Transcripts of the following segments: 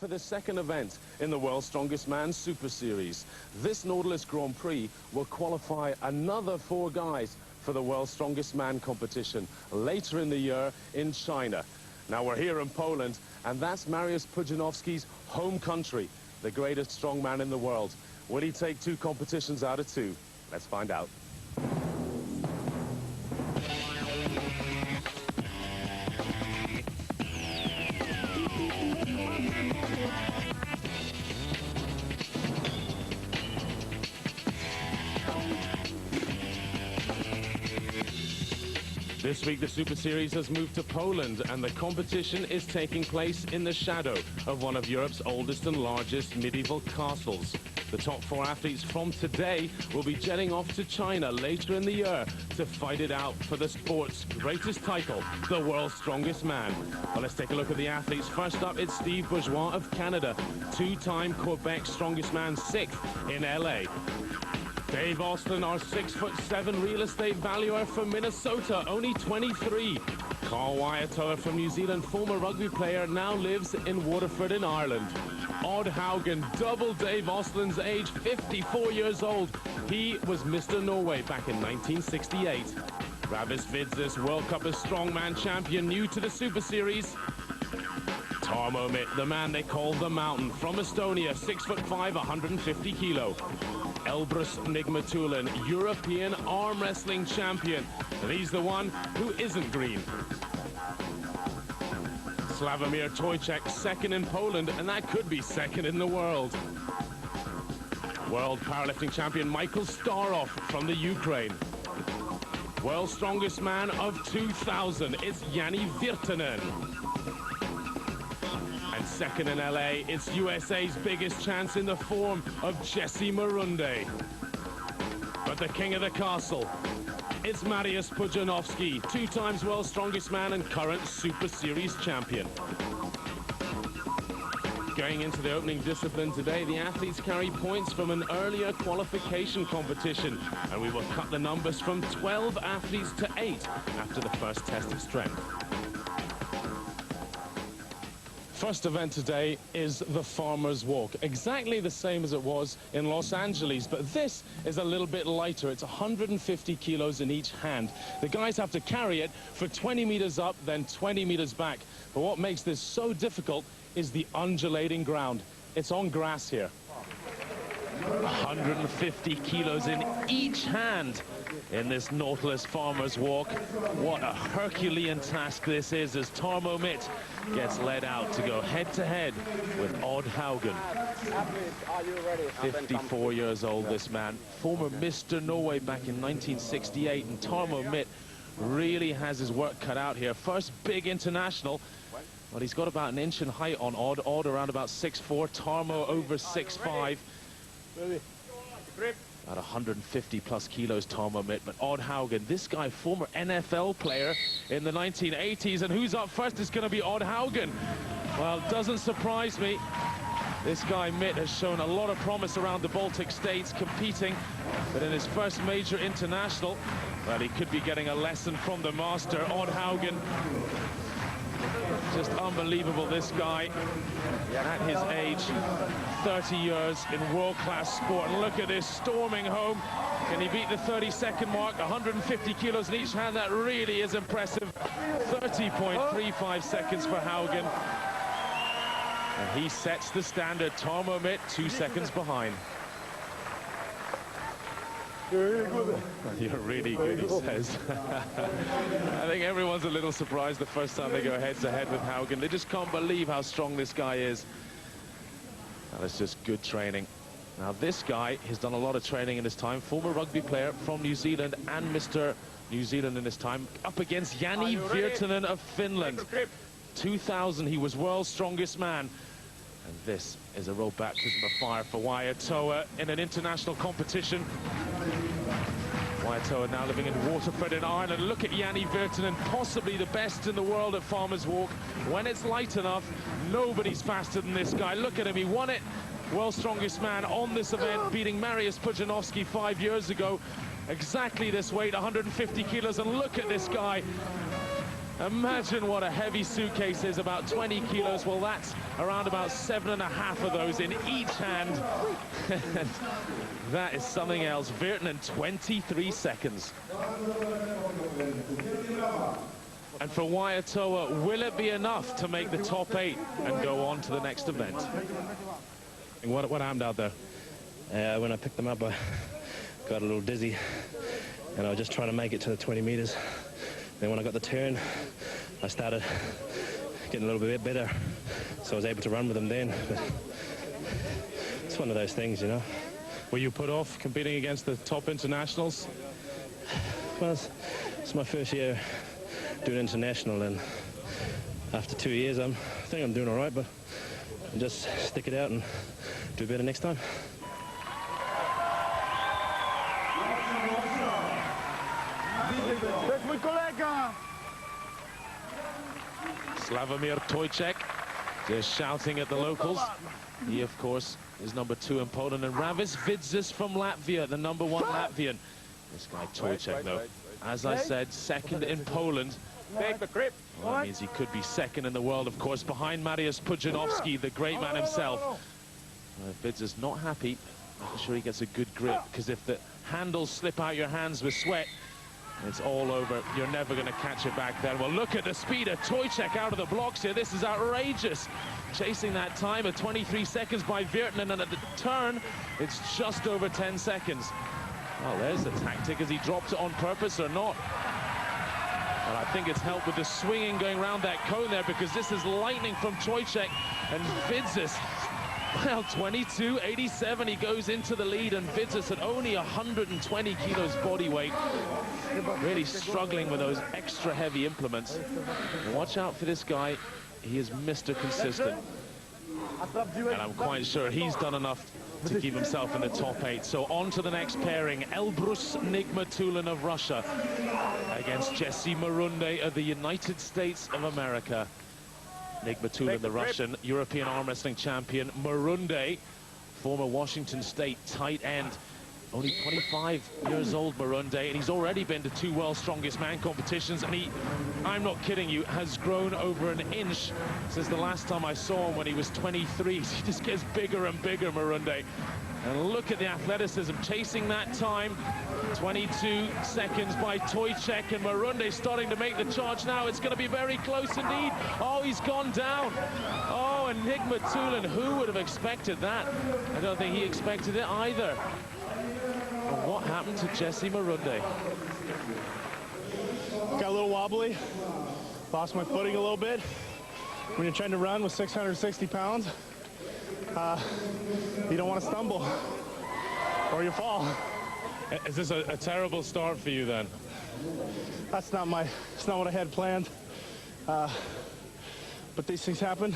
For the second event in the World's Strongest Man Super Series, this Nautilus Grand Prix will qualify another 4 guys for the World's Strongest Man competition later in the year in China. Now we're here in Poland, and that's Mariusz Pudzianowski's home country, the greatest strongman in the world. Will he take 2 competitions out of 2? Let's find out. This week, the Super Series has moved to Poland, and the competition is taking place in the shadow of one of Europe's oldest and largest medieval castles. The top 4 athletes from today will be jetting off to China later in the year to fight it out for the sport's greatest title, the World's Strongest Man. Well, let's take a look at the athletes. First up, it's Steve Bourgeois of Canada, 2-time Quebec Strongest Man, 6th in LA. Dave Austin, our 6'7" real estate valuer from Minnesota, only 23. Carl Wyatoa from New Zealand, former rugby player, now lives in Waterford in Ireland. Odd Haugen, double Dave Austin's age, 54 years old. He was Mr. Norway back in 1968. Travis Vidzis, World Cup as Strongman champion, new to the Super Series. Tarmo Mitt, the man they call the Mountain, from Estonia, 6'5", 150 kilo. Elbrus Nigmatulin, European arm wrestling champion. And he's the one who isn't green. Slavomir Tojcek, 2nd in Poland, and that could be 2nd in the world. World powerlifting champion Michael Starov from the Ukraine. World's Strongest Man of 2000, it's Jani Virtanen. And 2nd in LA, it's USA's biggest chance in the form of Jesse Marunde. But the king of the castle, it's Mariusz Pudzianowski, 2 times World's Strongest Man and current Super Series champion. Going into the opening discipline today, the athletes carry points from an earlier qualification competition, and we will cut the numbers from 12 athletes to 8 after the first test of strength. First event today is the Farmer's Walk, exactly the same as it was in Los Angeles, but this is a little bit lighter. It's 150 kilos in each hand. The guys have to carry it for 20 meters up, then 20 meters back. But what makes this so difficult is the undulating ground. It's on grass here. 150 kilos in each hand in this Nautilus Farmer's Walk. What a Herculean task this is as Tarmo Mitt gets led out to go head-to-head with Odd Haugen. 54 years old, this man. Former Mr. Norway back in 1968, and Tarmo Mitt really has his work cut out here. First big international. Well, he's got about an inch in height on Odd. Odd around about 6'4", Tarmo over 6'5". About 150 plus kilos, Tarmo Mitt. But Odd Haugen, this guy, former NFL player in the 1980s, and who's up first is going to be Odd Haugen. Well, doesn't surprise me. This guy Mitt has shown a lot of promise around the Baltic states competing, but in his first major international, well, he could be getting a lesson from the master, Odd Haugen. Just unbelievable, this guy, at his age, 30 years in world-class sport. And look at this, storming home. Can he beat the 30-second mark? 150 kilos in each hand, that really is impressive. 30.35 seconds for Haugen. And he sets the standard. Tarmo Mitt, 2 seconds behind. You're really good, he says. I think everyone's a little surprised the first time they go head-to-head with Haugen. They just can't believe how strong this guy is. Well, it's just good training. Now, this guy has done a lot of training in his time. Former rugby player from New Zealand and Mr. New Zealand in his time. Up against Jani Virtanen of Finland. 2000, he was World's Strongest Man. And this is a real baptism of fire for Wyatoa in an international competition. Wyatoa now living in Waterford in Ireland. Look at Jani Virtanen, possibly the best in the world at Farmer's Walk. When it's light enough, nobody's faster than this guy. Look at him, he won it. World's Strongest Man on this event, beating Mariusz Pudzianowski 5 years ago. Exactly this weight, 150 kilos, and look at this guy. Imagine what a heavy suitcase is, about 20 kilos. Well, that's around about 7.5 of those in each hand. That is something else. Virtanen, 23 seconds. And for Waiatoa, will it be enough to make the top 8 and go on to the next event? And what happened out there? When I picked them up, I got a little dizzy, and I was just trying to make it to the 20 meters. Then when I got the turn, I started getting a little bit better, so I was able to run with them then. But it's one of those things, you know. Were you put off competing against the top internationals? Well, it's my first year doing international, and after 2 years, I think I'm doing all right, but I'll just stick it out and do better next time. Slavomir Tojcek just shouting at the locals. He, of course, is number 2 in Poland. And Ravis Vidzis from Latvia, the number 1 Latvian. This guy Tojcek, though, as I said, second in Poland. Take the grip. Well, that means he could be second in the world, of course, behind Mariusz Pudzianowski, the great man himself. Vidzis not happy. I'm sure he gets a good grip, because if the handles slip out your hands with sweat, it's all over. You're never going to catch it back then. Well, look at the speed of Tojcek out of the blocks here. This is outrageous. Chasing that time of 23 seconds by Virtanen, and at the turn, it's just over 10 seconds. Well, there's the tactic. Has he dropped it on purpose or not? Well, I think it's helped with the swinging going around that cone there, because this is lightning from Tojcek, and Vidzis. Well, 22.87, he goes into the lead, and Vidzis at only 120 kilos body weight. Really struggling with those extra heavy implements. Watch out for this guy. He is Mr. Consistent. And I'm quite sure he's done enough to keep himself in the top 8. So on to the next pairing. Elbrus Nigmatulin of Russia against Jesse Marunde of the United States of America. Nigmatulin, the Russian European arm wrestling champion. Marunde, former Washington State tight end. Only 25 years old, Marunde, and he's already been to 2 World's Strongest Man competitions, and he, I'm not kidding you, has grown over an inch since the last time I saw him when he was 23. He just gets bigger and bigger, Marunde. And look at the athleticism, chasing that time. 22 seconds by Tojcek, and Marunde starting to make the charge now. It's going to be very close indeed. Oh, he's gone down. Oh, and Nigmatulin, who would have expected that? I don't think he expected it either. But what happened to Jesse Marunde? Got a little wobbly, lost my footing a little bit. When you're trying to run with 660 pounds, you don't want to stumble or you fall. Is this a terrible start for you then? It's not what I had planned. But these things happen.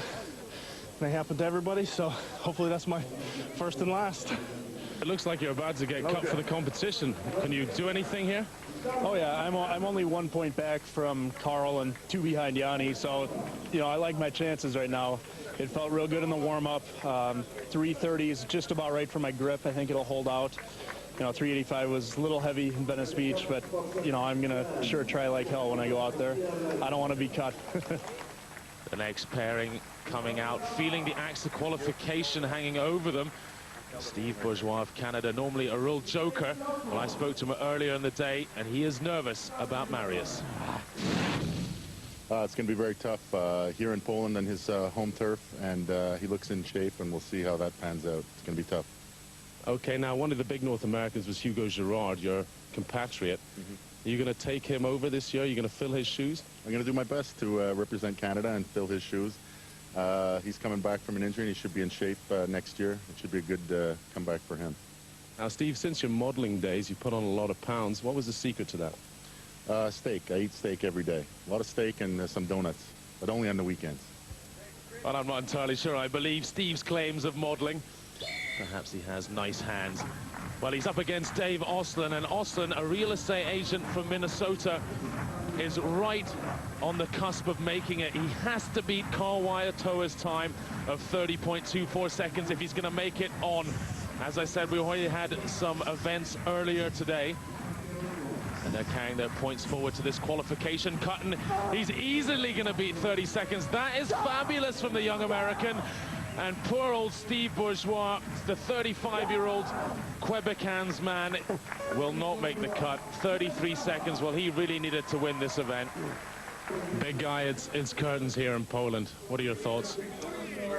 They happen to everybody, so hopefully that's my first and last. It looks like you're about to get cut for the competition. Can you do anything here? Oh yeah, I'm only 1 point back from Carl and 2 behind Yanni, so you know I like my chances right now. It felt real good in the warm-up. 330 is just about right for my grip. I think it'll hold out. You know, 385 was a little heavy in Venice Beach, but you know I'm gonna sure try like hell when I go out there. I don't want to be cut. The next pairing coming out, feeling the axe of qualification hanging over them. Steve Bourgeois of Canada, normally a real joker. Well, I spoke to him earlier in the day, and he is nervous about Mariusz. It's going to be very tough here in Poland on his home turf, and he looks in shape, and we'll see how that pans out. It's going to be tough. Okay, now one of the big North Americans was Hugo Girard, your compatriot. Are you going to take him over this year? Are you going to fill his shoes? I'm going to do my best to represent Canada and fill his shoes. He's coming back from an injury, and he should be in shape next year. It should be a good comeback for him. Now, Steve, since your modeling days, you put on a lot of pounds. What was the secret to that? Steak. I eat steak every day. A lot of steak and some donuts, but only on the weekends. Well, I'm not entirely sure. I believe Steve's claims of modeling. Perhaps he has nice hands. Well, he's up against Dave Oslin, and Oslin, a real estate agent from Minnesota, is right on the cusp of making it. He has to beat Carl Waiatoa's time of 30.24 seconds if he's going to make it on. As I said, we already had some events earlier today. And they're carrying their points forward to this qualification cut, and he's easily going to beat 30 seconds. That is fabulous from the young American. And poor old Steve Bourgeois, the 35-year-old Quebecans man, will not make the cut. 33 seconds. Well, he really needed to win this event. Big guy, it's curtains here in Poland. What are your thoughts?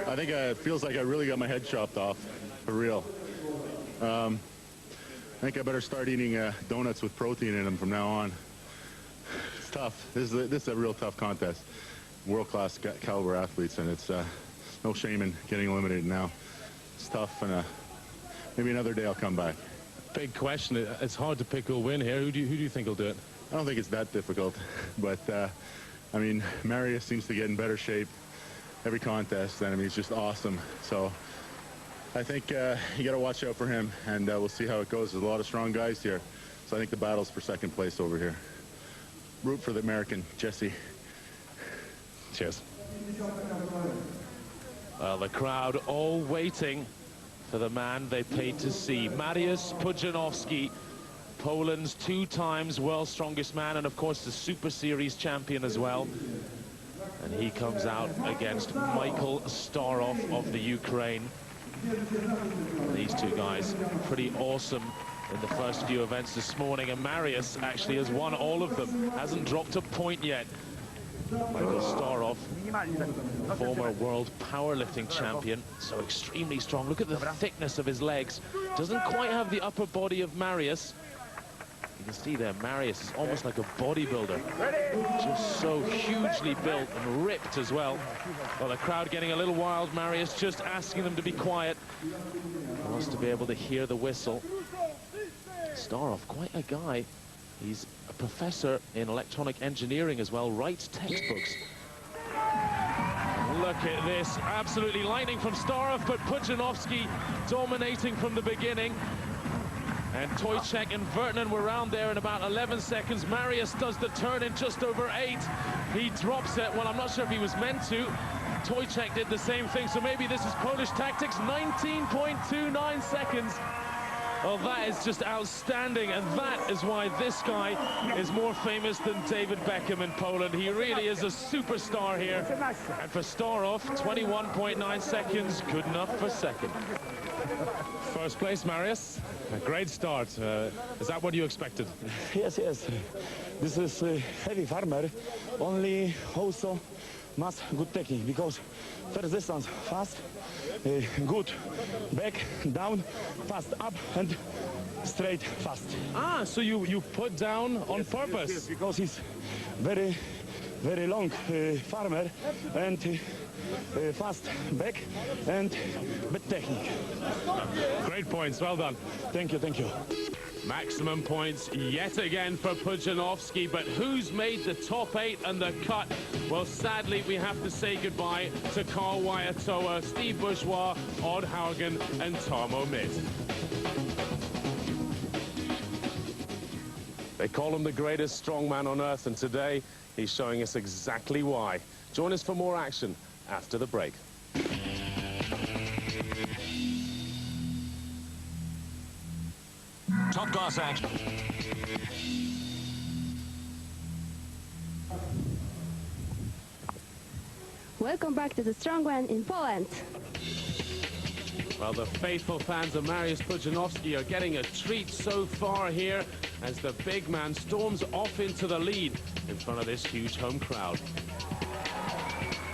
I think it feels like I really got my head chopped off, for real. I think I better start eating donuts with protein in them from now on. It's tough. This is a real tough contest. World-class caliber athletes, and it's no shame in getting eliminated now. It's tough, and maybe another day I'll come back. Big question. It's hard to pick who'll win here. Who do you think will do it? I don't think it's that difficult, but I mean, Marius seems to get in better shape every contest, and I mean, he's just awesome. So I think you got to watch out for him, and we'll see how it goes. There's a lot of strong guys here, so I think the battle's for second place over here. Root for the American, Jesse. Cheers. Well, the crowd all waiting for the man they paid to see. Mariusz Pudzianowski, Poland's 2 times world's strongest man, and of course the Super Series champion as well. And he comes out against Michael Starov of the Ukraine. These two guys pretty awesome in the first few events this morning, and Mariusz actually has won all of them, hasn't dropped a point yet. Michael Starov, former world powerlifting champion, so extremely strong. Look at the thickness of his legs. Doesn't quite have the upper body of Mariusz. You can see there, Mariusz is almost like a bodybuilder. Just so hugely built and ripped as well. Well, the crowd getting a little wild. Mariusz just asking them to be quiet. Wants to be able to hear the whistle. Starov, quite a guy. He's a professor in electronic engineering as well, writes textbooks. Look at this, absolutely lightning from Starov, but Pudzianowski dominating from the beginning. And Tojcek and Vertinen were around there in about 11 seconds. Mariusz does the turn in just over 8. He drops it. Well, I'm not sure if he was meant to. Tojcek did the same thing, so maybe this is Polish tactics. 19.29 seconds. Well, that is just outstanding, and that is why this guy is more famous than David Beckham in Poland. He really is a superstar here. And for Starov, 21.9 seconds, good enough for second. First place, Mariusz. A great start. Is that what you expected? Yes. This is a heavy farmer, only also must good technique, because first distance fast, good back, down, fast up, and straight fast. Ah, so you put down on purpose? Yes, because he's very long farmer, and fast back and bad technique. Great points, well done. Thank you. Maximum points yet again for Pudzianowski, but who's made the top 8 and the cut? Well, sadly, we have to say goodbye to Carl Wyatoa, Steve Bourgeois, Odd Haugen, and Tarmo Mitt. They call him the greatest strongman on earth, and today he's showing us exactly why. Join us for more action after the break. Top class action. Welcome back to the Strongman in Poland. Well, the faithful fans of Mariusz Pudzianowski are getting a treat so far here as the big man storms off into the lead in front of this huge home crowd.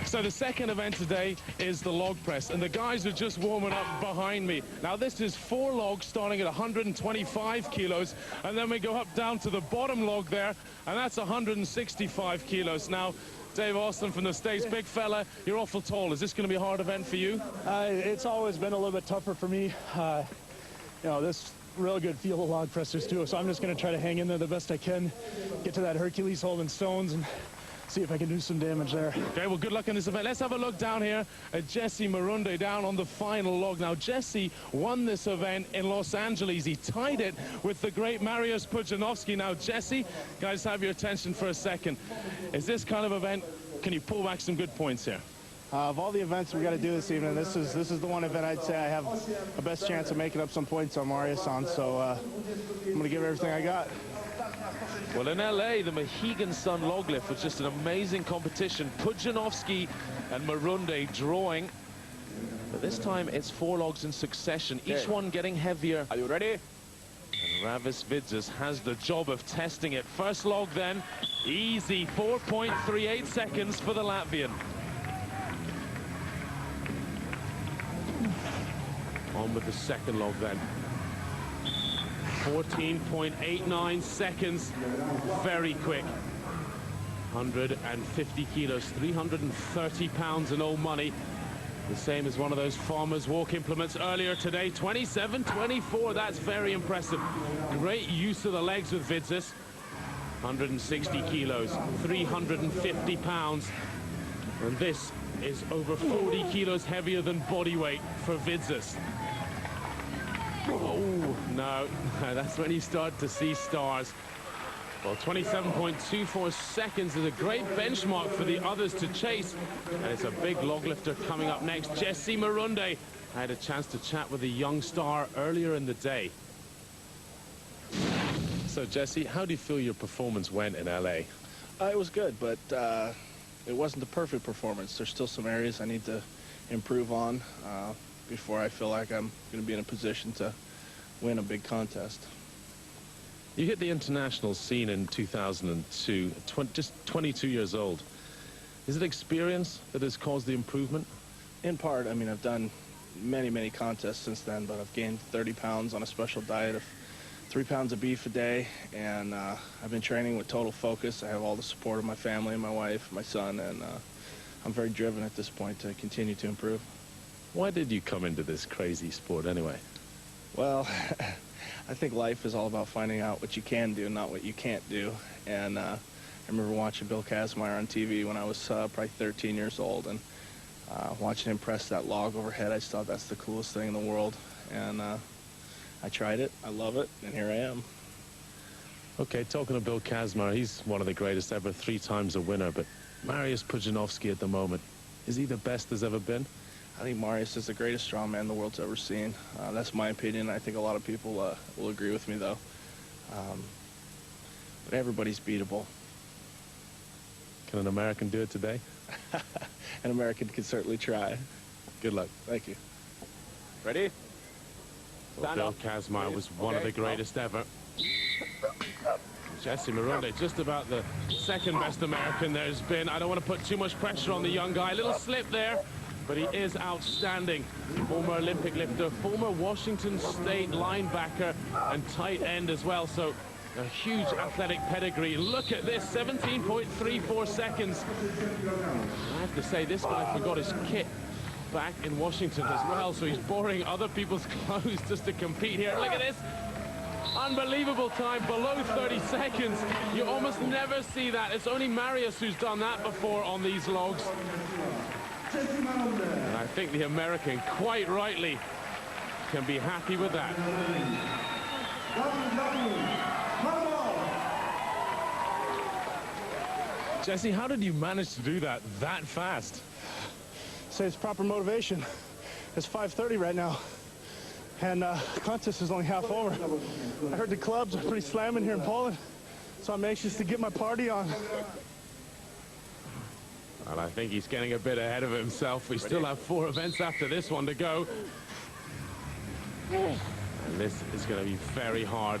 So the second event today is the log press, and the guys are just warming up behind me. Now this is 4 logs starting at 125 kilos, and then we go up down to the bottom log there, and that's 165 kilos. Now, Dave Austin from the States, big fella, you're awful tall. Is this going to be a hard event for you? It's always been a little bit tougher for me. This real good field of log pressers too, so I'm just going to try to hang in there the best I can, get to that Hercules holding stones, and see if I can do some damage there. Okay, well, good luck in this event. Let's have a look down here at Jesse Marunde down on the final log. Now, Jesse won this event in Los Angeles. He tied it with the great Mariusz Pudzianowski. Now, Jesse, guys, have your attention for a second. Is this kind of event, can you pull back some good points here? Of all the events we got to do this evening, this is the one event I'd say I have the best chance of making up some points on Mariusz on, so I'm going to give everything I got. Well, in LA, the Mohegan Sun log lift was just an amazing competition. Pudzianowski and Marunde drawing. But this time, it's 4 logs in succession, each one getting heavier. Are you ready? And Ravis Vidzis has the job of testing it. First log then, easy, 4.38 seconds for the Latvian. On with the second log then. 14.89 seconds, very quick. 150 kilos, 330 pounds in old money. The same as one of those farmer's walk implements earlier today. 27.24, that's very impressive. Great use of the legs with Vidzis. 160 kilos, 350 pounds. And this is over 40 kilos heavier than body weight for Vidzis. Oh, no, that's when you start to see stars. Well, 27.24 seconds is a great benchmark for the others to chase. And it's a big log lifter coming up next. Jesse Marunde. I had a chance to chat with a young star earlier in the day. So, Jesse, how do you feel your performance went in LA? It was good, but it wasn't the perfect performance. There's still some areas I need to improve on before I feel like I'm going to be in a position to win a big contest. You hit the international scene in 2002, just 22 years old. Is it experience that has caused the improvement? In part, I mean, I've done many contests since then, but I've gained 30 pounds on a special diet of 3 pounds of beef a day, and I've been training with total focus. I have all the support of my family, my wife, my son, and I'm very driven at this point to continue to improve. Why did you come into this crazy sport anyway? Well, I think life is all about finding out what you can do, not what you can't do. And I remember watching Bill Kazmaier on TV when I was probably 13 years old, and watching him press that log overhead, I just thought that's the coolest thing in the world. And I tried it, I love it, and here I am. Okay, talking of Bill Kazmaier, he's one of the greatest ever, 3 times a winner, but Mariusz Pudzianowski at the moment, is he the best there's ever been? I think Mariusz is the greatest strongman the world's ever seen. That's my opinion. I think a lot of people will agree with me, though. But everybody's beatable. Can an American do it today? An American can certainly try. Good luck. Thank you. Ready? Well, Bill Kazmaier was one of the greatest ever. Jesse Marunde, just about the second best American there's been. I don't want to put too much pressure on the young guy. A little slip there, but he is outstanding. Former Olympic lifter, former Washington State linebacker, and tight end as well. So a huge athletic pedigree. Look at this, 17.34 seconds. I have to say, this guy forgot his kit back in Washington as well, so he's borrowing other people's clothes just to compete here. Look at this. Unbelievable time, below 30 seconds. You almost never see that. It's only Mariusz who's done that before on these logs. And I think the American, quite rightly, can be happy with that. Jesse, how did you manage to do that fast? Say it's proper motivation. It's 5:30 right now, and the contest is only half over. I heard the clubs are pretty slamming here in Poland, so I'm anxious to get my party on. Well, I think he's getting a bit ahead of himself. We still have 4 events after this one to go. And this is going to be very hard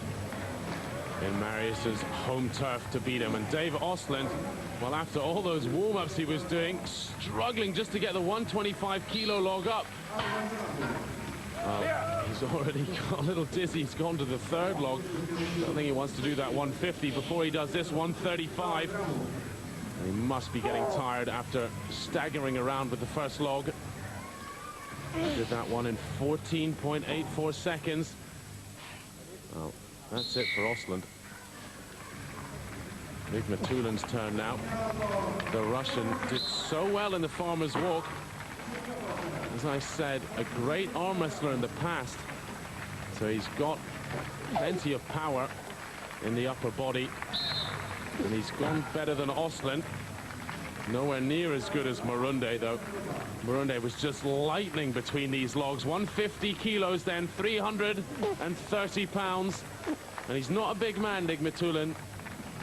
in Mariusz's home turf to beat him. And Dave Ostland, well, after all those warm-ups he was doing, struggling just to get the 125 kilo log up. He's already got a little dizzy. He's gone to the 3rd log. I don't think he wants to do that 150 before he does this 135. And he must be getting tired after staggering around with the 1st log. Did that one in 14.84 seconds. Well, that's it for Ostland. Big Matulin's turn now. The Russian did so well in the farmer's walk. As I said, a great arm wrestler in the past. So he's got plenty of power in the upper body. And he's gone better than Ostland. Nowhere near as good as Marunde, though. Marunde was just lightning between these logs. 150 kilos, then 330 pounds. And he's not a big man, Nigmatulin.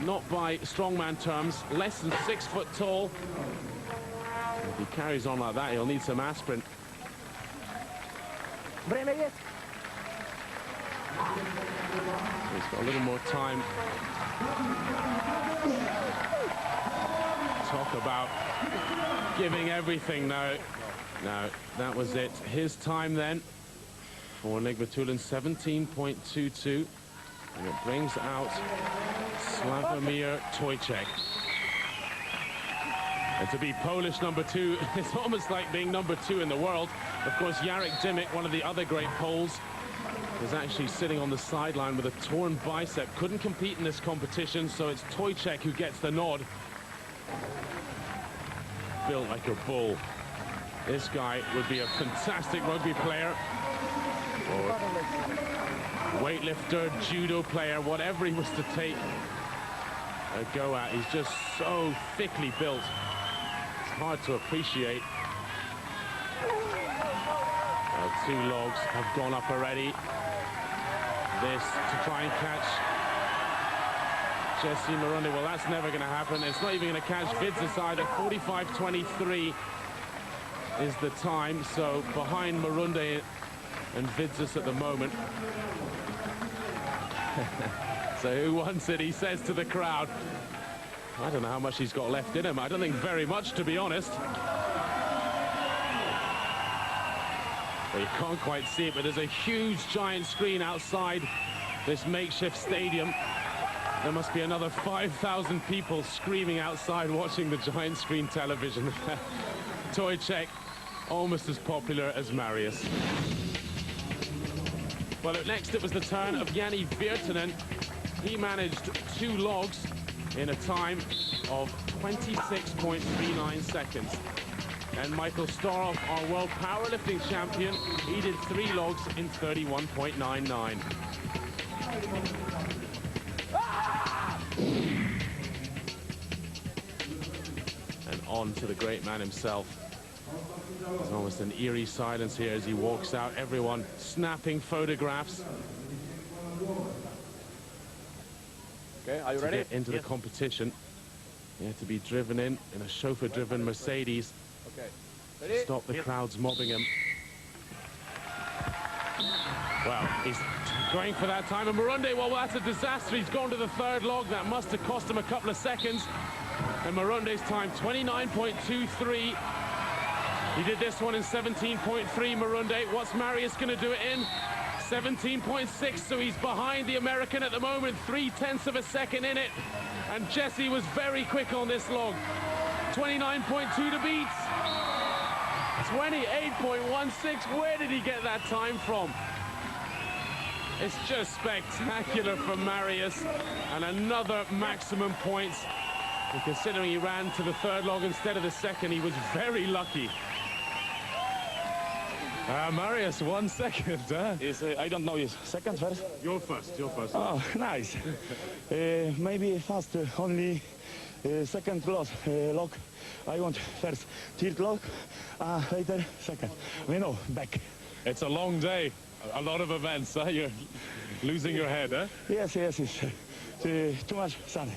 not by strongman terms, less than 6 foot tall. If he carries on like that, he'll need some aspirin. He's got a little more time. Talk about giving everything now. No, that was it. His time then for Nigbatullin, 17.22. And it brings out Sławomir Tojcek. And to be Polish #2, it's almost like being #2 in the world. Of course, Jarek Dymek, one of the other great Poles, was actually sitting on the sideline with a torn bicep. Couldn't compete in this competition, so it's Tojcek who gets the nod. Built like a bull. This guy would be a fantastic rugby player, or weightlifter, judo player, whatever he was to take a go at. He's just so thickly built. It's hard to appreciate. 2 logs have gone up already. This to try and catch Jesse Marunde. Well, that's never going to happen. It's not even going to catch Vidzis either. 45.23 is the time. So behind Marunde and Vidzis at the moment. So who wants it? He says to the crowd. I don't know how much he's got left in him. I don't think very much, to be honest. Well, you can't quite see it, but there's a huge giant screen outside this makeshift stadium. There must be another 5,000 people screaming outside watching the giant screen television. Tojcek, almost as popular as Marius. Well, next it was the turn of Jani Virtanen. He managed 2 logs in a time of 26.39 seconds. And Michael Starov, our world powerlifting champion, he did 3 logs in 31.99. And on to the great man himself. There's almost an eerie silence here as he walks out. Everyone snapping photographs. Okay, are you ready? To get into the competition, he had to be driven in a chauffeur-driven Mercedes. Okay. Ready? Stop the crowds mobbing him. Well, he's going for that time. And Marunde, well, that's a disaster. He's gone to the 3rd log. That must have cost him a couple of seconds. And Marunde's time, 29.23. He did this one in 17.3, Marunde. What's Marius going to do it in? 17.6, so he's behind the American at the moment. 0.3 of a second in it. And Jesse was very quick on this log. 29.2 to beat. 28.16. Where did he get that time from? It's just spectacular from Marius. And another maximum points. And considering he ran to the 3rd log instead of the 2nd, he was very lucky. Marius, 1 second. I don't know, is second, first? You're first, you're first. Oh, nice. Maybe fast, only second log. I want first 3rd log, later 2nd. Back. It's a long day, a lot of events. You're losing your head, eh? Yes, it's too much sun.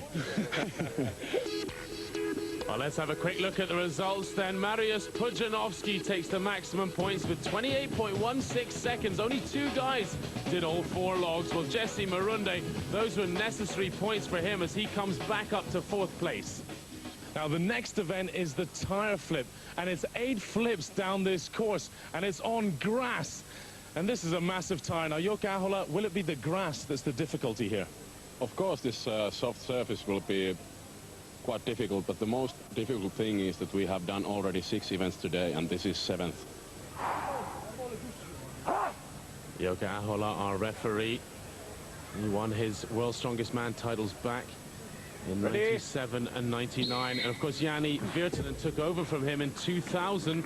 Well, let's have a quick look at the results then. Mariusz Pudzianowski takes the maximum points with 28.16 seconds. Only 2 guys did all 4 logs. Well, Jesse Marunde, those were necessary points for him as he comes back up to 4th place. Now, the next event is the tire flip, and it's 8 flips down this course, and it's on grass. And this is a massive tire. Now, Jukka Ahola, will it be the grass that's the difficulty here? Of course, this soft surface will be quite difficult, but the most difficult thing is that we have done already 6 events today, and this is 7th. Jukka Ahola, our referee, he won his World's Strongest Man titles back in 97 and 99. And of course, Jani Virtanen took over from him in 2000.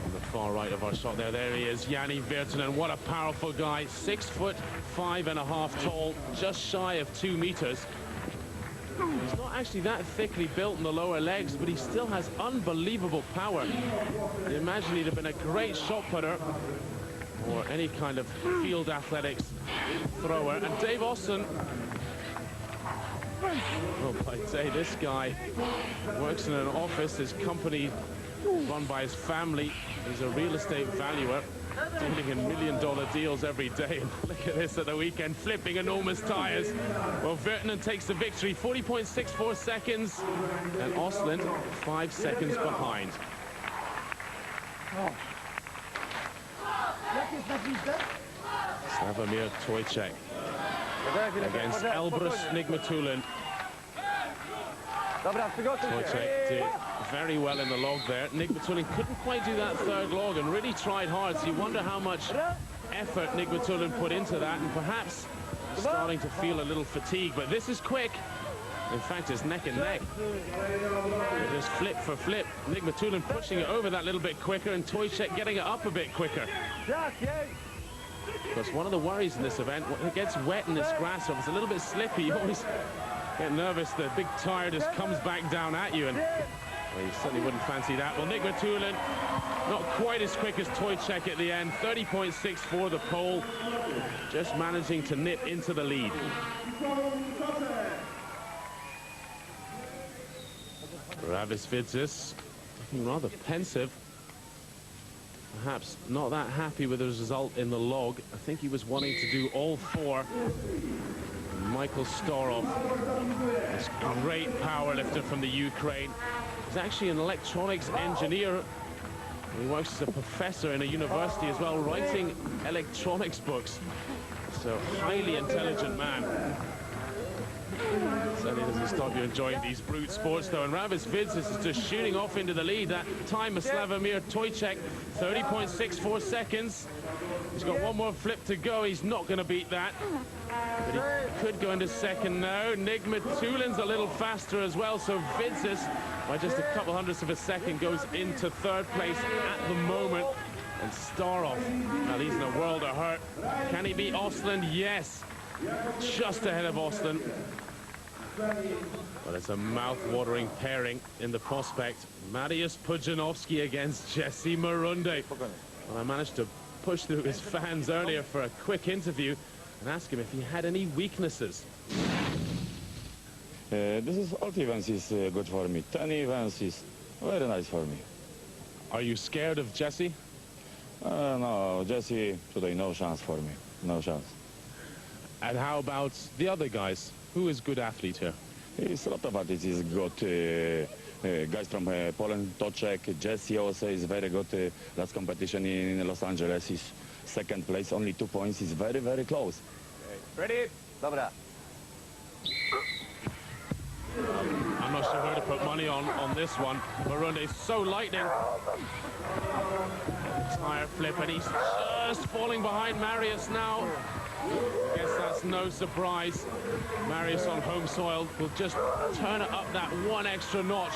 On the far right of our shot there he is, Jani Virtanen. What a powerful guy, 6'5.5" tall, just shy of 2 meters. He's not actually that thickly built in the lower legs, but he still has unbelievable power. You imagine he'd have been a great shot putter or any kind of field athletics thrower. And Dave Austin, Well, I'd say this guy works in an office, his company run by his family. He's a real estate valuer, dealing in million-dollar deals every day. And look at this at the weekend, flipping enormous tires. Well, Virtanen takes the victory, 40.64 seconds, and Ostlund 5 seconds behind. Slavomir Tojcek against Elbrus Nigmatulin. Tojcek did very well in the log there. Nigmatulin couldn't quite do that third log and really tried hard, so you wonder how much effort Nigmatulin put into that, and perhaps starting to feel a little fatigue. But this is quick. In fact, it's neck and neck. Just flip for flip. Nigmatulin pushing it over that little bit quicker, and Tojcek getting it up a bit quicker. Because one of the worries in this event, when it gets wet in this grass, or it's a little bit slippy, you always get nervous. The big tire just comes back down at you, and well, you certainly wouldn't fancy that. Well, Nigmatulin not quite as quick as Tojcek at the end. 30.64 the pole, just managing to nip into the lead. Ravis Vidzis looking rather pensive. Perhaps not that happy with the result in the log. I think he was wanting to do all four. Michael Storov, this great powerlifter from the Ukraine. He's actually an electronics engineer. He works as a professor in a university as well, writing electronics books. So, highly intelligent man. Certainly doesn't stop you enjoying these brute sports, though. And Ravis Vidzis is just shooting off into the lead. That time of Slavomir Tojcek, 30.64 seconds. He's got one more flip to go. He's not going to beat that. But he could go into second now. Nigmatulin's a little faster as well, so Vidzis, by just a couple hundredths of a second, goes into third place at the moment. And Starov, now he's in a world of hurt. Can he beat Ostlund? Yes. Just ahead of Ostlund. Well, it's a mouth-watering pairing in the prospect. Mariusz Pudzianowski against Jesse Marunde. Well, I managed to push through his fans earlier for a quick interview and ask him if he had any weaknesses. This is all events is good for me. 10 events is very nice for me. Are you scared of Jesse? No, Jesse today no chance for me. No chance. And how about the other guys? Who is good athlete here? It's a lot of athletes. He's good guys from Poland. Tojcek, Jesse also is very good. Last competition in Los Angeles is second place, only 2 points. He's very, very close. Ready? Dobra. I'm not sure where to put money on this one. Marunde's so lightning. Tire flip, and he's just falling behind Mariusz now. Guess that's no surprise. Mariusz on home soil will just turn it up that one extra notch.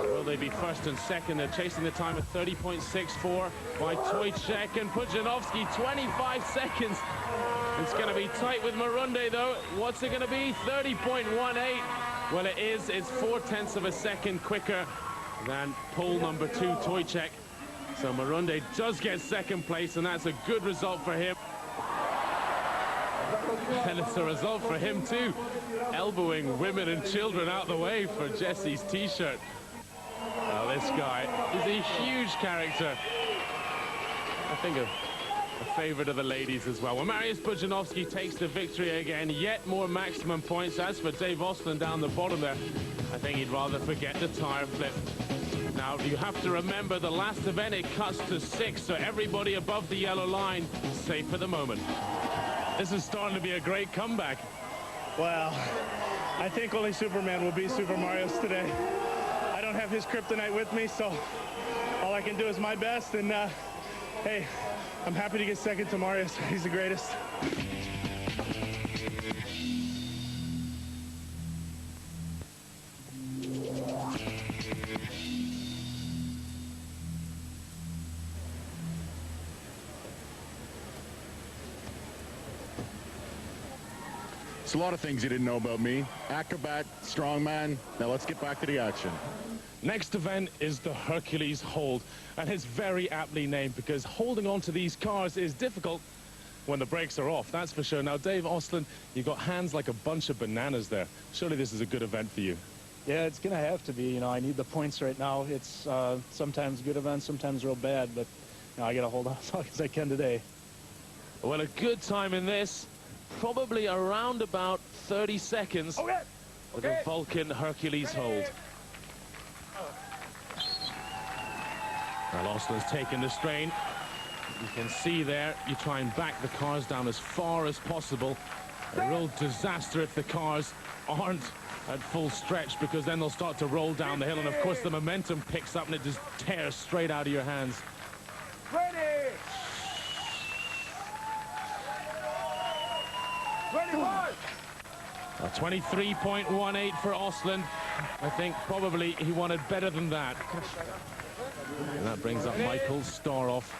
Will they be first and second? They're chasing the time at 30.64 by Tojcek and Pudzianowski. 25 seconds. It's going to be tight with Marunde, though. What's it going to be? 30.18. Well, it is. It's 0.4 of a second quicker than pole number 2, Tojcek. So Marunde does get second place, and that's a good result for him. And it's a result for him too, elbowing women and children out the way for Jesse's t-shirt. Now this guy is a huge character. I think a favorite of the ladies as well. Well, Mariusz Pudzianowski takes the victory again, yet more maximum points. As for Dave Ostlund down the bottom there, I think he'd rather forget the tire flip. Now, you have to remember the last event, it cuts to 6, so everybody above the yellow line safe at the moment. This is starting to be a great comeback. Well, I think only Superman will beat Super Mario's today. I don't have his kryptonite with me, so all I can do is my best, and hey, I'm happy to get second to Mariusz. He's the greatest. A lot of things you didn't know about me. Acrobat, strongman. Now let's get back to the action. Next event is the Hercules Hold, and it's very aptly named because holding on to these cars is difficult, when the brakes are off, that's for sure. Now, Dave Ostlund, you've got hands like a bunch of bananas there. Surely this is a good event for you. Yeah, it's going to have to be. You know, I need the points right now. It's sometimes good events, sometimes real bad, but you know, I got to hold on as long as I can today. Well, a good time in this, probably around about 30 seconds with a Vulcan Hercules hold. Well, Ostlund's taken the strain. You can see there, you try and back the cars down as far as possible. A real disaster if the cars aren't at full stretch, because then they'll start to roll down the hill, and of course the momentum picks up and it just tears straight out of your hands. Ready! 23.18 for Ostlund. I think probably he wanted better than that. And that brings up Michael Staroff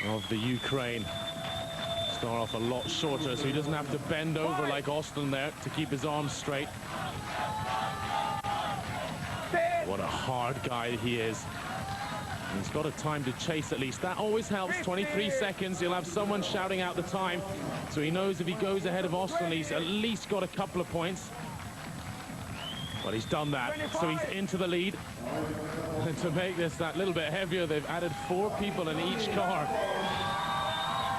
of the Ukraine. Staroff a lot shorter, so he doesn't have to bend over like Ostlund there to keep his arms straight. What a hard guy he is. And he's got a time to chase at least. That always helps. 23 seconds. He'll have someone shouting out the time. So he knows if he goes ahead of Ostlund, he's at least got a couple of points. But he's done that. So he's into the lead. And to make this that little bit heavier, they've added 4 people in each car.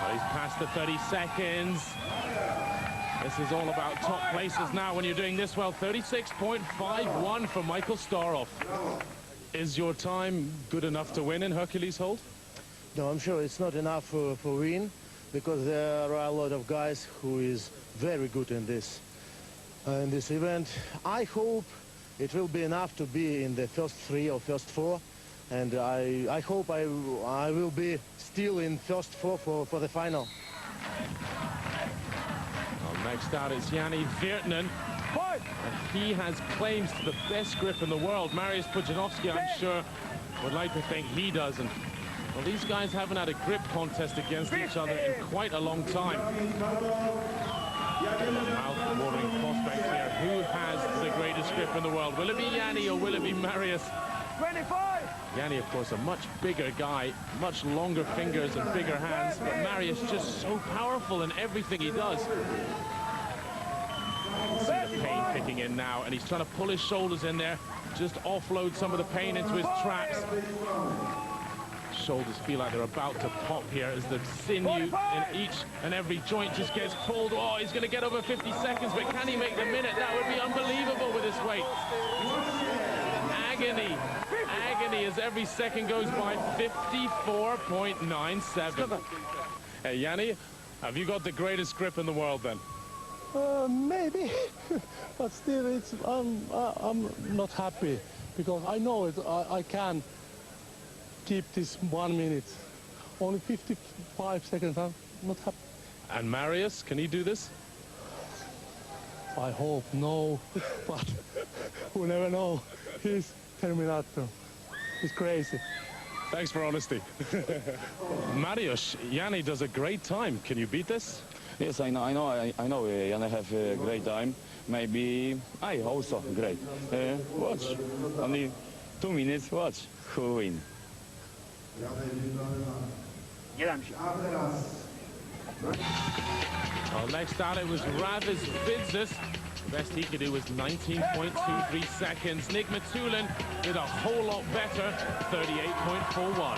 But he's past the 30 seconds. This is all about top places now when you're doing this well. 36.51 for Michael Staroff. Is your time good enough to win in Hercules hold? No, I'm sure it's not enough for win, because there are a lot of guys who is very good in this event. I hope it will be enough to be in the first 3 or first 4, and I hope I will be still in first 4 for the final. Well, next out is Yanni Virtanen. And he has claims to the best grip in the world. Mariusz Pudzianowski, I'm sure, would like to think he does. And well, these guys haven't had a grip contest against each other in quite a long time. Mouth-watering prospect here. Who has the greatest grip in the world? Will it be Yanni or will it be Mariusz? 25! Yanni, of course, a much bigger guy, much longer fingers and bigger hands, but Mariusz just so powerful in everything he does. See the pain kicking in now, and he's trying to pull his shoulders in there, just offload some of the pain into his traps. Shoulders feel like they're about to pop here as the sinew in each and every joint just gets pulled. Oh, he's going to get over 50 seconds, but can he make the minute? That would be unbelievable with his weight. Agony. Agony as every second goes by. 54.97. Hey, Yanni, have you got the greatest grip in the world then? Maybe, but still, I'm not happy, because I know it. I can keep this 1 minute. Only 55 seconds. I'm not happy. And Mariusz, can he do this? I hope no, but we never know. He's Terminator. He's crazy. Thanks for honesty. Mariusz, Yanni does a great time. Can you beat this? Yes, I know. Yanni have a great time. Maybe I also great. Watch, only 2 minutes. Watch who win. Well, next out it was Ravis Vidzis. The best he could do was 19.23 seconds. Nick Matulin did a whole lot better, 38.41.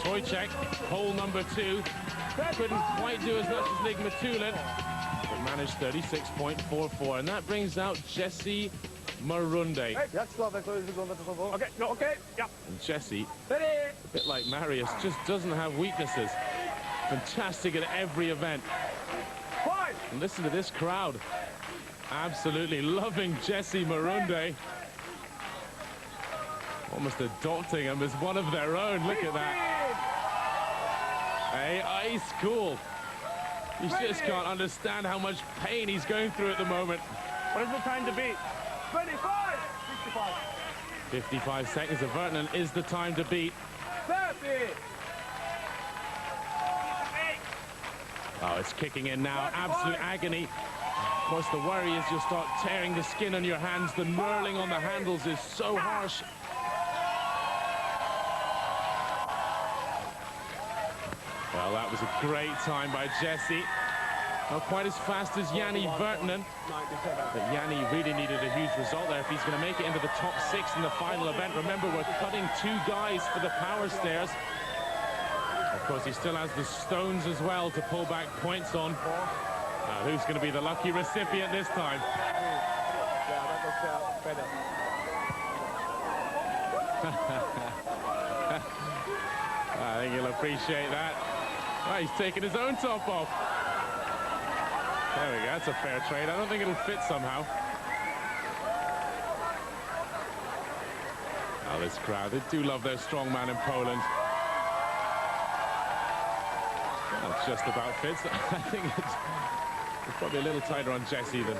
Trojcek, hole number 2. Couldn't quite do as much as Nick Matulin, but managed 36.44. And that brings out Jesse Marunde. And Jesse, a bit like Mariusz, just doesn't have weaknesses. Fantastic at every event. And listen to this crowd. Absolutely loving Jesse Marunde. Almost adopting him as one of their own. Look at that. Hey, ice cool. You just can't understand how much pain he's going through at the moment. What is the time to beat? 25! 65. 55 seconds of Virtanen is the time to beat. 30! Oh, it's kicking in now. Absolute agony. Of course, the worry is you'll start tearing the skin on your hands. The knurling on the handles is so harsh. Well, that was a great time by Jesse. Not quite as fast as Yanni Virtanen, but Yanni really needed a huge result there if he's going to make it into the top 6 in the final event. Remember, we're cutting 2 guys for the power stairs. Of course, he still has the stones as well to pull back points on. Who's going to be the lucky recipient this time? I think he'll appreciate that. Oh, he's taking his own top off. There we go, that's a fair trade. I don't think it'll fit somehow. Oh, this crowd, they do love their strongman in Poland. Well, it just about fits. I think it's probably a little tighter on Jesse than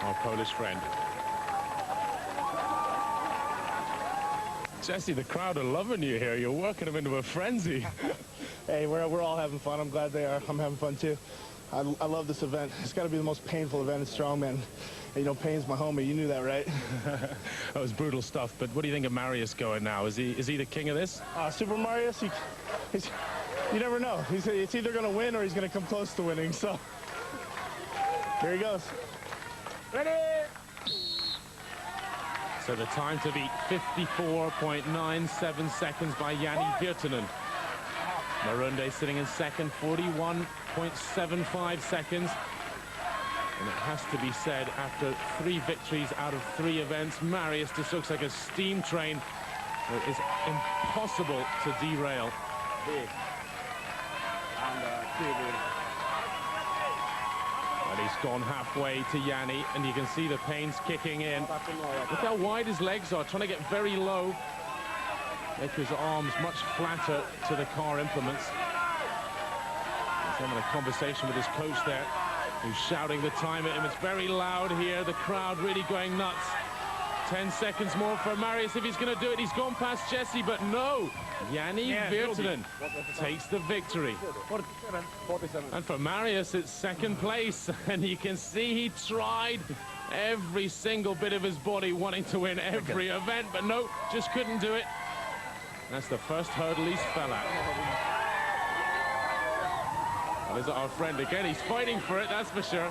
our Polish friend. Jesse, the crowd are loving you here. You're working them into a frenzy. Hey, we're all having fun. I'm glad they are. I'm having fun too. I love this event. It's got to be the most painful event in Strongman. And, you know, Payne's my homie. You knew that, right? That was brutal stuff. But what do you think of Marius going now? Is he the king of this? Super Marius, you never know. It's either going to win or he's going to come close to winning. So here he goes. Ready? So the time to beat 54.97 seconds by Yanni Virtanen. Marunde sitting in second, 41.75 seconds. And it has to be said, after 3 victories out of 3 events, Marius just looks like a steam train. It is impossible to derail. And he's gone halfway to Yanni, and you can see the pains kicking in. Look how wide his legs are, trying to get very low. Make his arms much flatter to the car implements. He's having a conversation with his coach there, who's shouting the time at him. It's very loud here, the crowd really going nuts. 10 seconds more for Marius if he's going to do it. He's gone past Jesse, but no. Yanni Virtanen takes the victory. And for Marius, it's second place. And you can see he tried every single bit of his body wanting to win every event, but no, just couldn't do it. That's the first hurdle he's fell at. Well, is it our friend again? He's fighting for it, that's for sure.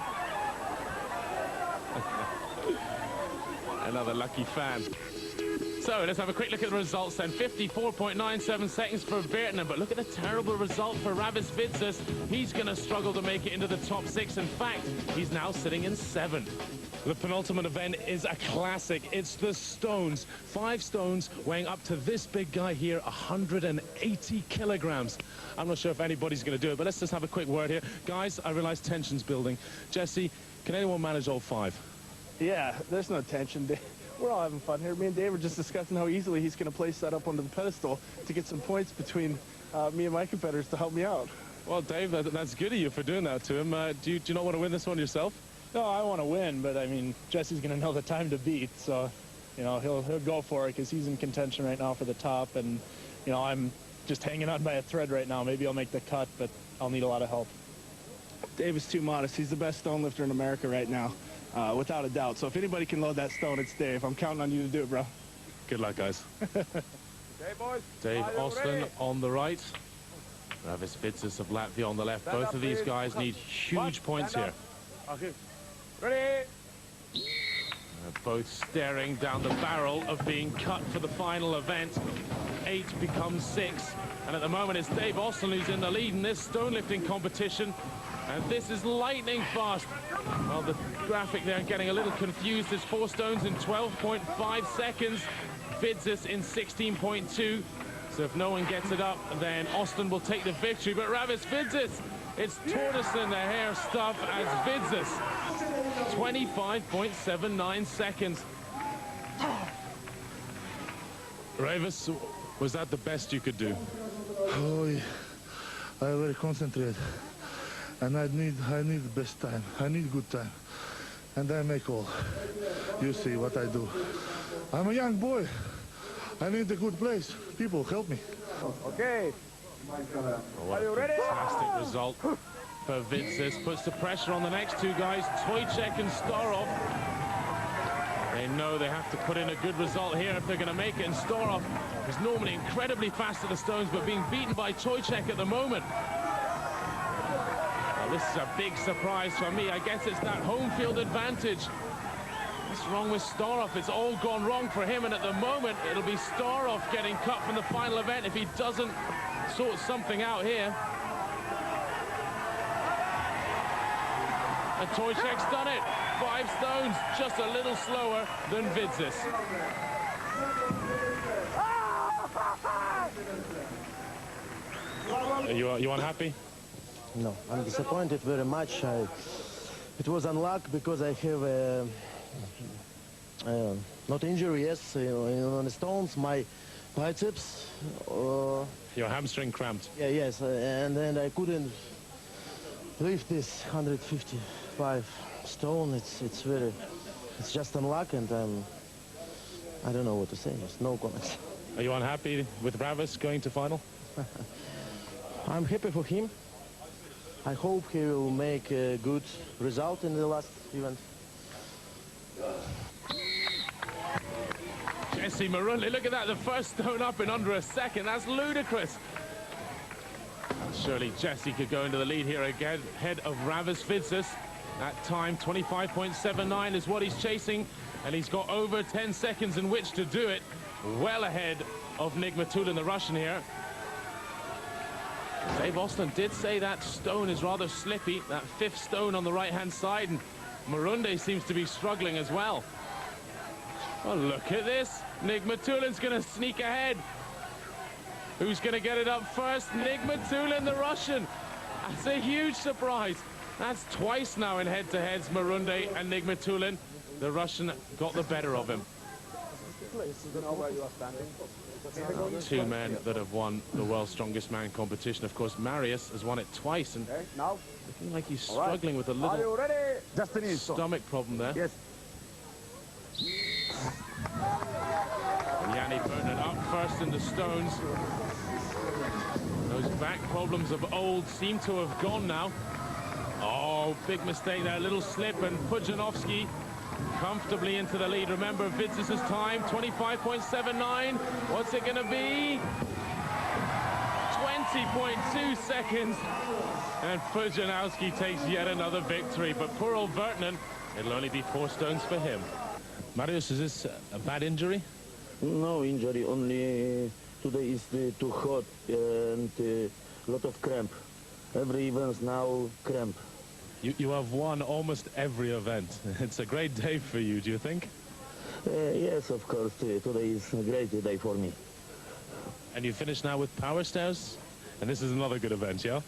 Another lucky fan. So let's have a quick look at the results then. 54.97 seconds for Virtanen, but look at the terrible result for Ravis Vidzis. He's going to struggle to make it into the top 6. In fact, he's now sitting in 7th. The penultimate event is a classic. It's the stones. 5 stones weighing up to this big guy here, 180 kilograms. I'm not sure if anybody's going to do it, but let's just have a quick word here. Guys, I realize tension's building. Jesse, can anyone manage all 5? Yeah, there's no tension. We're all having fun here. Me and Dave were just discussing how easily he's going to place that up onto the pedestal to get some points between me and my competitors to help me out. Well, Dave, that's good of you for doing that to him. Do you not want to win this one yourself? No, I want to win, but I mean, Jesse's going to know the time to beat, so, you know, he'll go for it because he's in contention right now for the top, and, you know, I'm just hanging on by a thread right now. Maybe I'll make the cut, but I'll need a lot of help. Dave is too modest. He's the best stone lifter in America right now, without a doubt. So if anybody can load that stone, it's Dave. I'm counting on you to do it, bro. Good luck, guys. Okay, boys. Dave Austin on the right. Ravis Vidzis of Latvia on the left. Both of these guys need huge points here. Ready? Both staring down the barrel of being cut for the final event. 8 becomes 6. And at the moment, it's Dave Austin who's in the lead in this stone lifting competition. And this is lightning fast. Well, the graphic there getting a little confused. There's 4 stones in 12.5 seconds. Vidzis in 16.2. So if no one gets it up, then Austin will take the victory. But Ravis Vidzis, it's tortoise in the hair stuff as Vidzis. 25.79 seconds. Ravis, was that the best you could do? Oh, yeah. I very concentrate, and I need the best time. I need good time, and I make all. You see what I do. I'm a young boy. I need a good place. People, help me. Okay. Are you ready? Fantastic result for Vidzis. Puts the pressure on the next 2 guys, Toychek and Storov. They know they have to put in a good result here if they're going to make it. And Storov is normally incredibly fast at the stones, but being beaten by Toychek at the moment. Well, this is a big surprise for me. I guess it's that home field advantage. What's wrong with Starov? It's all gone wrong for him, and at the moment, it'll be Starov getting cut from the final event if he doesn't sort something out here. And Tojcek's done it. 5 stones, just a little slower than Vidzis. You unhappy? No, I'm disappointed very much. It was unluck because I have not injury, yes, on the stones, my biceps. Your hamstring cramped. Yeah, yes, and then I couldn't lift this 155 stone. It's just unluck, and I don't know what to say. There's no comments. Are you unhappy with Ravis going to final? I'm happy for him. I hope he will make a good result in the last event. Jesse Marunde, look at that, the first stone up in under a second. That's ludicrous. Surely Jesse could go into the lead here again, ahead of Ravis Vidzis. That time, 25.79 is what he's chasing, and he's got over 10 seconds in which to do it. Well ahead of Nigmatulin, the Russian here. Dave Austin did say that stone is rather slippy, that 5th stone on the right-hand side, and Marunde seems to be struggling as well. Oh, look at this. Nigmatulin's going to sneak ahead. Who's going to get it up first? Nigmatulin, the Russian. That's a huge surprise. That's twice now in head-to-heads, Marunde and Nigmatulin. The Russian got the better of him. Two men that have won the World's Strongest Man competition. Of course, Marius has won it twice, and looking like he's struggling with a little stomach problem there. Yes. And Yanni Vernon up first in the stones. Those back problems of old seem to have gone now. Oh, big mistake there, a little slip, and Pujanovsky comfortably into the lead. Remember Vidzis' time, 25.79. What's it going to be? 20.2 seconds. And Pujanowski takes yet another victory. But poor old Vertnen, it'll only be 4 stones for him. Marius, is this a bad injury? No injury, only today is too hot and a lot of cramp. Every event now cramp. You have won almost every event. It's a great day for you, do you think? Yes, of course. Today is a great day for me. And you finish now with power stairs? And this is another good event, yeah?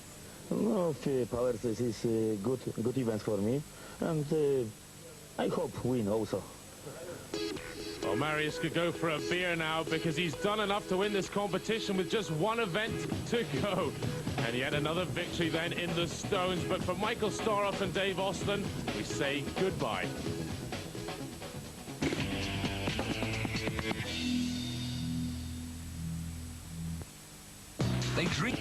No, power stairs is a good event for me. And I hope win also. Well, Marius could go for a beer now because he's done enough to win this competition with just 1 event to go. And yet another victory then in the stones. But for Michael Starov and Dave Austin, we say goodbye. They drink.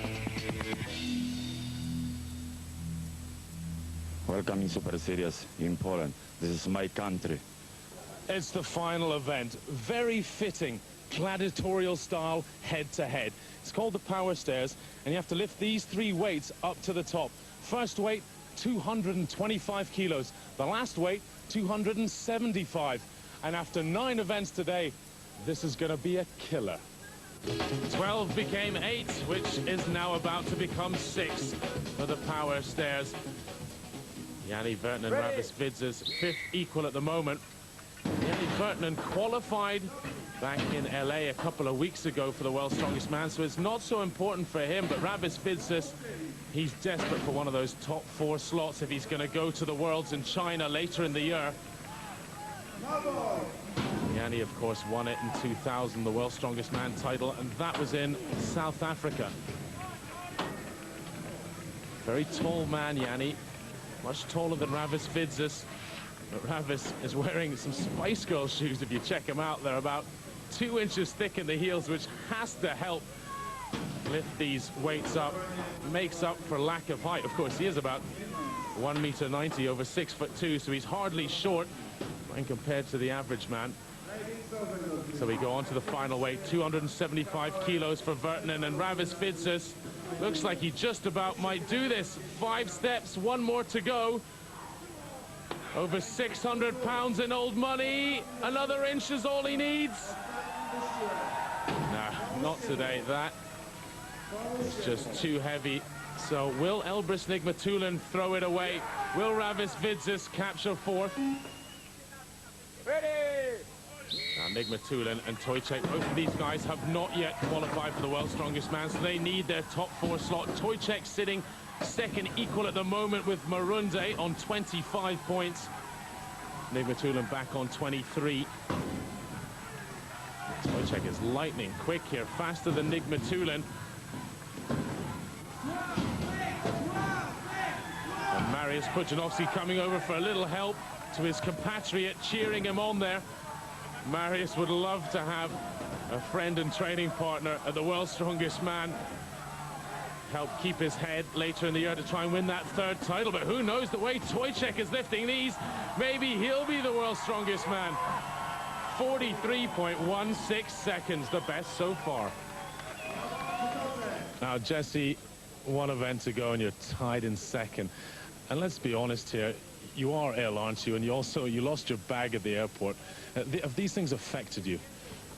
Welcome in Super Series in Poland. This is my country. It's the final event. Very fitting, gladiatorial style, head-to-head. It's called the power stairs, and you have to lift these 3 weights up to the top. First weight, 225 kilos. The last weight, 275. And after 9 events today, this is going to be a killer. 12 became 8, which is now about to become 6 for the power stairs. Yanni Vertnen and Ravis Vidzis, 5th equal at the moment. Yanni Vertnen qualified back in LA a couple of weeks ago for the World's Strongest Man, so it's not so important for him. But Ravis Vidzis, he's desperate for one of those top 4 slots if he's going to go to the Worlds in China later in the year. Yanni, of course, won it in 2000, the World's Strongest Man title, and that was in South Africa. Very tall man, Yanni. Much taller than Ravis Vidzis. But Ravis is wearing some Spice Girls shoes. If you check them out, they're about 2 inches thick in the heels, which has to help lift these weights up. Makes up for lack of height. Of course, he is about 1.90 meters, over 6'2", so he's hardly short when compared to the average man. So we go on to the final weight, 275 kilos for Vertnen, and Ravis Vidzis Looks like he just about might do this. 5 steps, 1 more to go. Over 600 pounds in old money. Another inch is all he needs. No, not today. That is just too heavy. So will Elbrus Nigmatulin throw it away? Will Ravis Vidzis capture 4th? Ready! Now, Nigmatulin and Tojcek, both of these guys have not yet qualified for the World's Strongest Man, so they need their top 4 slot. Tojcek sitting second equal at the moment with Marunde on 25 points. Nigmatulin back on 23. Tojcek is lightning quick here, faster than Nigmatulin. And Marius Pudzianowski coming over for a little help to his compatriot, cheering him on there. Marius would love to have a friend and training partner at the World's Strongest Man. Help keep his head later in the year to try and win that 3rd title. But who knows, the way Tojcek is lifting these, maybe he'll be the World's Strongest Man. 43.16 seconds, the best so far. Now, Jesse, 1 event to go and you're tied in 2nd. And let's be honest here, you are ill, aren't you? And you lost your bag at the airport. Have these things affected you?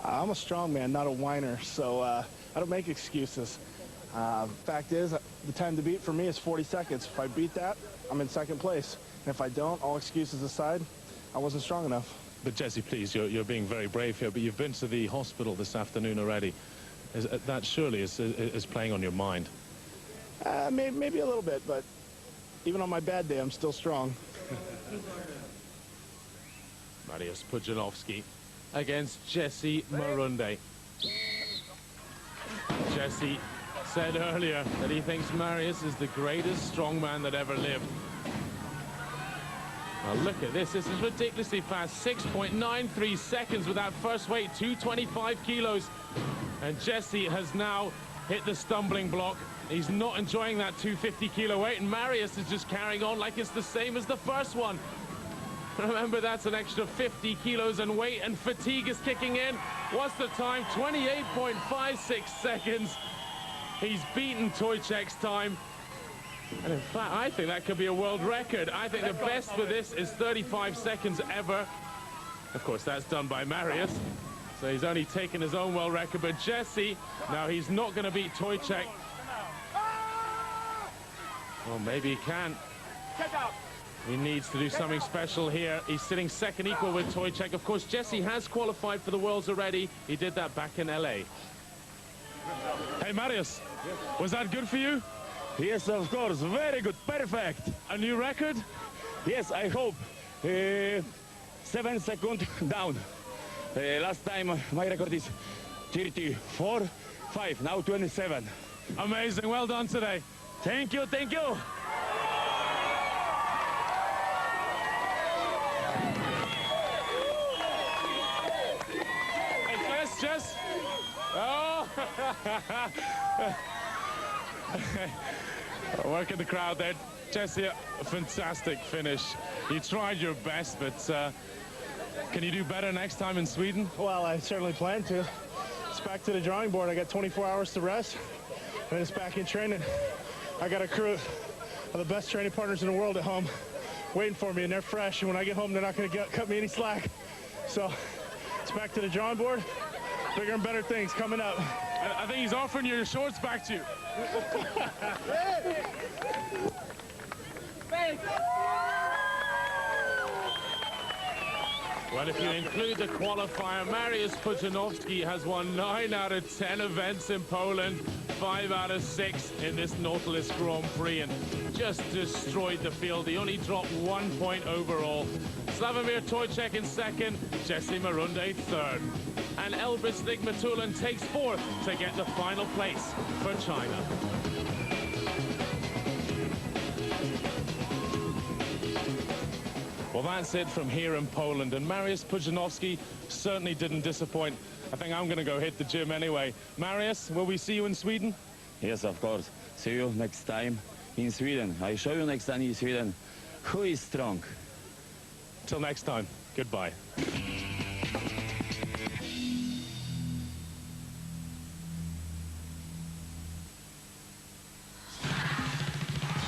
I'm a strongman, not a whiner, so I don't make excuses. Fact is, the time to beat for me is 40 seconds. If I beat that, I'm in 2nd place. And if I don't, all excuses aside, I wasn't strong enough. But Jesse, please, you're being very brave here, but you've been to the hospital this afternoon already. That surely is playing on your mind. Maybe a little bit, but even on my bad day, I'm still strong. Marius Pudzianowski against Jesse Marunde. Jesse said earlier that he thinks Marius is the greatest strongman that ever lived. Now look at this. This is ridiculously fast. 6.93 seconds with that first weight, 225 kilos. And Jesse has now hit the stumbling block. He's not enjoying that 250 kilo weight, and Marius is just carrying on like it's the same as the first one. Remember, that's an extra 50 kilos in weight, and fatigue is kicking in. What's the time? 28.56 seconds. He's beaten Tojcek's time. And in fact, I think that could be a world record. I think the best for this is 35 seconds ever. Of course, that's done by Marius. So he's only taken his own world record. But Jesse, now he's not going to beat Tojcek. Well, maybe he can. He needs to do something special here. He's sitting 2nd equal with Tojcek. Of course, Jesse has qualified for the Worlds already. He did that back in LA. Hey, Marius, was that good for you? Yes, of course. Very good. Perfect. A new record? Yes, I hope. 7 seconds down. Last time my record is 34.5. Now 27. Amazing. Well done today. Thank you. Thank you. Hey, Jess. Oh. Working the crowd there. Jesse, a fantastic finish. You tried your best, but can you do better next time in Sweden? Well, I certainly plan to. It's back to the drawing board. I got 24 hours to rest, and it's back in training. I got a crew of the best training partners in the world at home waiting for me, and they're fresh, and when I get home, they're not going to cut me any slack. So it's back to the drawing board. Bigger and better things coming up. I think he's offering your shorts back to you. Well, if you include the qualifier, Marius Pudzianowski has won 9 out of 10 events in Poland, 5 out of 6 in this Nautilus Grand Prix, and just destroyed the field. He only dropped 1 point overall. Slavomir Tojcek in 2nd, Jesse Marunde 3rd. And Elbrus Nigmatulin takes 4th to get the final place for China. Well, that's it from here in Poland, and Marius Pudzianowski certainly didn't disappoint. I think I'm going to go hit the gym anyway. Marius, will we see you in Sweden? Yes, of course. See you next time in Sweden. I show you next time in Sweden who is strong. Till next time, goodbye.